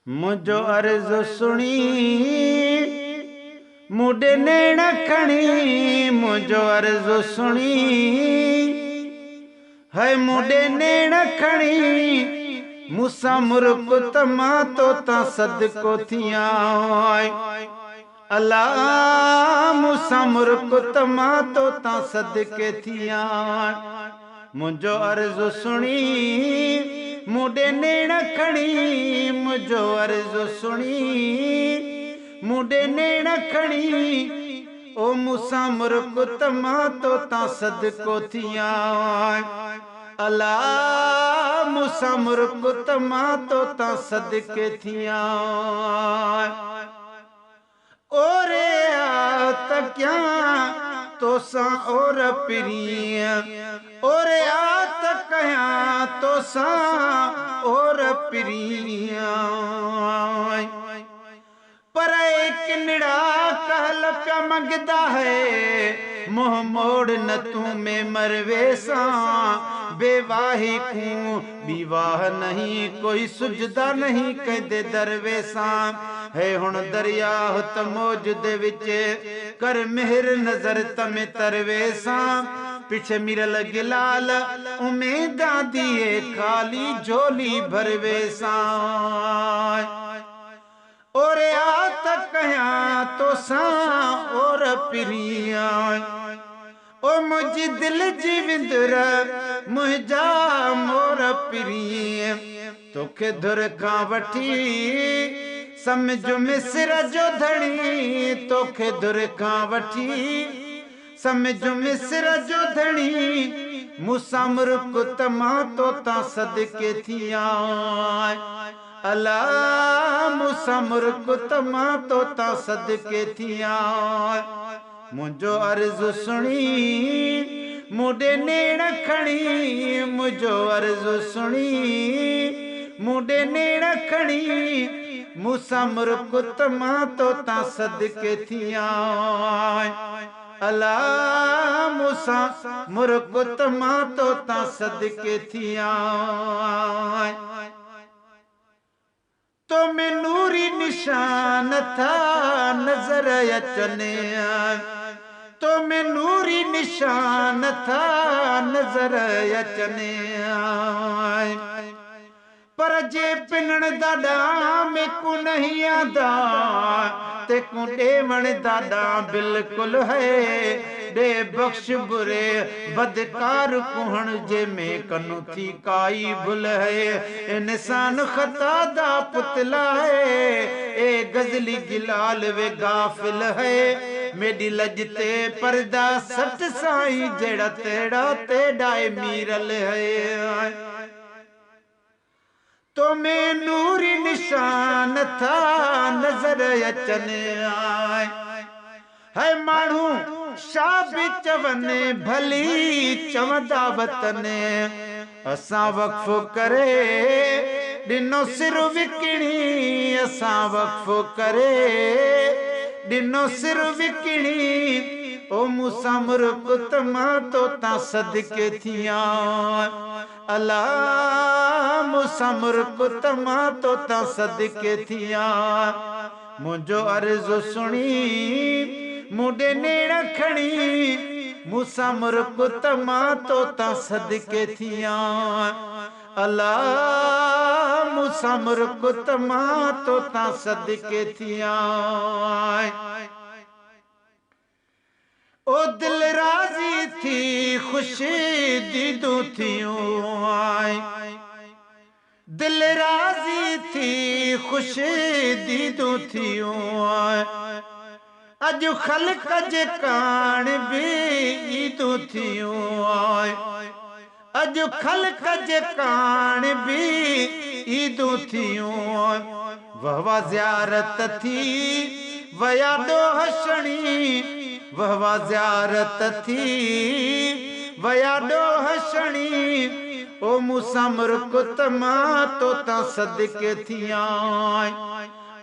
मुझो अर्ज सुनी मुडे नेण खणी, मुझो अर्ज सुनी है मुडे नेण खणी, मूसा मुर्क तमा तो ता सदको थिया। अल्लाह मूसा मुर्क तमा तो ता सदके थिया। मुझो अर्ज सुनी मुडे नेण खणी, मुझो अर्ज सुनी मुडे नेण खणी, ओ मूसा मुर्क तमा तो ता सदको थिया। अल्लाह मूसा मुर्क तमा तो ता सदके थिया। ओरे आत क्या तो सा और प्रिय, ओरे आत कया तो सा और प्रिय, पर एक निड़ा कहल प्या मंगदा है, मुँह मोड़ न तू में मरवे सा, बेवाही को विवाह नहीं कोई सुझदा नहीं कहदे दरवेसा। है हुण दरिया त मौज दे विच कर मेहर नजर तमे तरवेसा। पिछे मिरल गिलाल उम्मीदा दिए खाली झोली भरवेसा। और आत कया तो सा और प्रिया, ओ मुझी दिल जी विंदुर मुझा मोर प्रिय, तोखे धुर खां वठी समझो मिस्र जो धणी, तोखे धुर खां वठी समझो मिस्र जो धणी, मूसा मुर्क तमा तो ता सदके थिया। अल्लाह मूसा मुर्क तमा तो ता सदके थिया। मुझो अर्ज सुनी मुडे नेण खणी, मुझो अर्ज सुनी मुडे नेण खणी, मूसा मुर्क तमा तो ता सदके थिया। अल्लाह मूसा मुर्क तमा तो ता सदके थिया। तो में नूरी निशान था नजर अचने, तो में नूरी निशान था नजर अचने, पर जे पिनण दादा में को नहीं आदा, ते को डेवण दादा बिल्कुल है। दे बख्श बुरे बदकार कुहण जे में कनु थी काई भुल है। इंसान खता दा पुतला है, ए गजली गिलाल वे गाफिल है। मेरी लजते पर्दा सट साई जेड़ा तेड़ा तेड़ाए मीरल है। तो में नूरी निशान था नजर अचने आए, है मानू शाबी चवने भली चवदा वतने, असा वक्फ करे दिनो सिर विकणी, असा वक्फ करे दिनो सिर विकणी, ओ मूसा मुर्क तमा तो ता सदके थिया। अल्लाह मूसा मुर्क तमा तो ता सदके थिया। मुझो अर्ज सुनी मुडे नेण खणी, मूसा मुर्क तमा तो ता सदके थिया। अल्लाह मूसा मुर्क तमा तो ता सदके थिया। ओ दिल राजी थी खुशी दीदू थियूं आए, दिल राजी थी खुशी दीदू थियूं आए, अजु खल्क जे कान भी ईदू थियूं आए, अजु खल्क जे कान भी ईदू थियूं आए। वहवा ज़ियारत थी वया दो हसणी, वहवा ज़ियारत थी वया दो हसणी, ओ मूसा मुर्क तमा तो ता सदके थिया।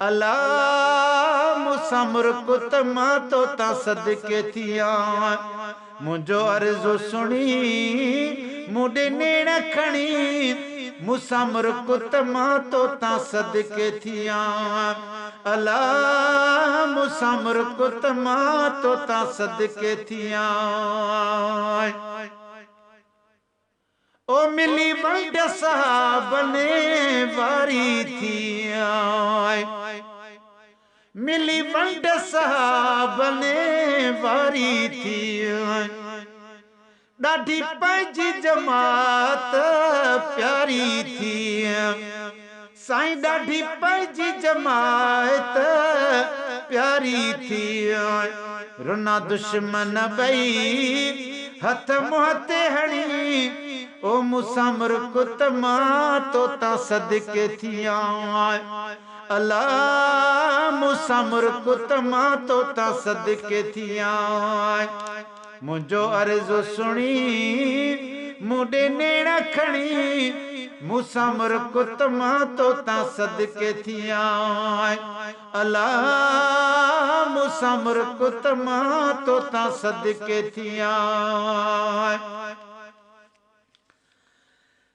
अल्लाह मूसा मुर्क तमा तो ता सदके थिया। मुझो अर्ज सुनी मुडे नेण खणी मूसा मुरकुत मां तोता सदके थिया अला मूसा मुरकुत मां तोता सदके थिया ओ मिली वंड साहबने वारी थिया मिली वंड साहबने वारी थिया ॾाढी पंहिंजी जमात प्यारी थी साईं ॾाढी पंहिंजी जमात प्यारी थी रुना दुश्मन ॿई हथ मुंहं ते हणी ओ मूसा मुरकुत मां तोता सदके थिया अला मूसा मुरकुत मां तोता सदके थिया मुझो अर्ज़ु सुनी मुडे नेण खणी मूसा मुरकुत मां तोता सदके थिया अला मूसा मुरकुत मां तोता सदके थिया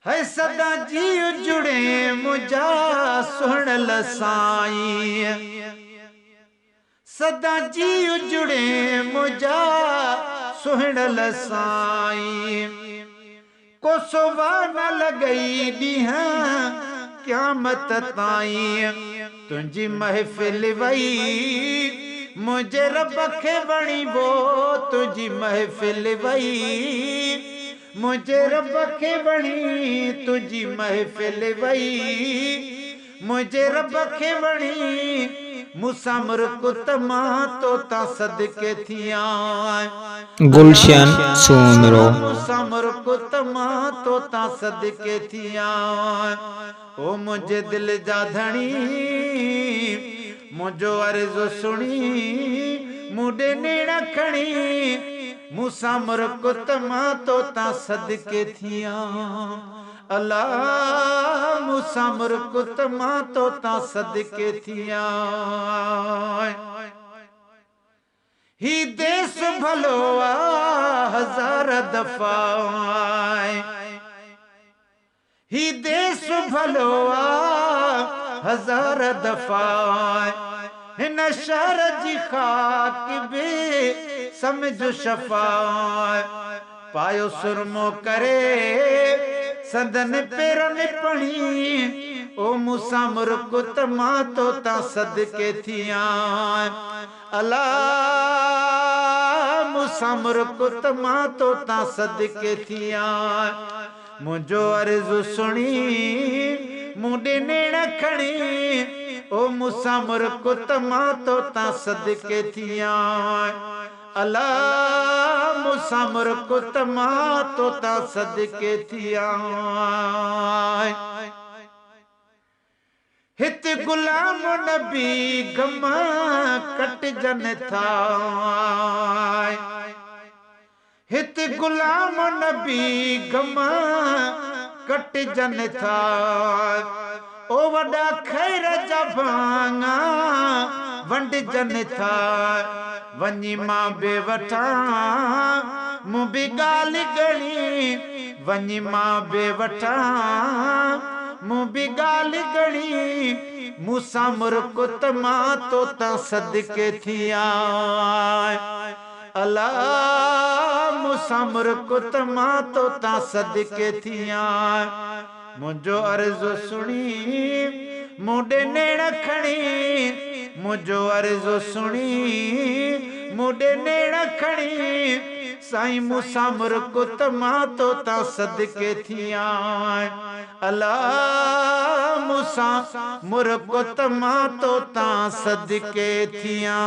है सदा जी जुड़े मुझा सुहणल साईं सदा जी जुड़े मुझा सुहणल साईं को सोवा न लगई ॾींह क़यामत ताईं तुंहिंजी महफ़िल वई मुंहिंजे रब खे वणी वो तुंहिंजी महफ़िल वई मुंहिंजे रब खे वणी तुंहिंजी महफ़िल वई मुंहिंजे रब खे वणी मूसा मुरकुत मां तोता सदके थिया गुलशन सोमरो मूसा मुरकुत मां तोता सदके थिया ओ मुझे दिल जा धणी मुझो अर्ज़ु सुणी मुडे नेण खणी मूसा मुरकुत मां तोता सदके थिया अला मूसा मुरकुत मां तोता सदके थिया ही देश भलो हजार दफा ही देश भलो हजार दफा हिन शहर जी खाक बि समझ शफा पायो सुरमो करे सदन पेरन पणी ओ मूसा मुरकुत मां तोता सदके थिया अला मूसा मुरकुत मां तोता सदके थिया मुझो अर्ज़ु सुणी मुडे नेण खणी ओ मूसा मुरकुत मां तोता सदके थिया अला मूसा मुरकुत मां तोता सदके थिया हित गुलाम नबी गम कटजन था हित गुलाम नबी गम कटजन था ओ वॾा खैर जा भाङा वंडजन था वञी मां बे वठां मूं बि ॻाल्हि घणी वञी मां बे वठां मूं बि ॻाल्हि घणी मूसा मुरकुत मां तोता सदके थिया अला मूसा मुरकुत मां तोता सदके थिया मुझो अर्ज़ु सुणी मुडे नेण खणी मुझो अर्ज़ु सुणी मुडे नेण खणी साईं मूसा मुरकुत मां तोता सदके थिया अला मूसा मुरकुत मां तोता सदके थिया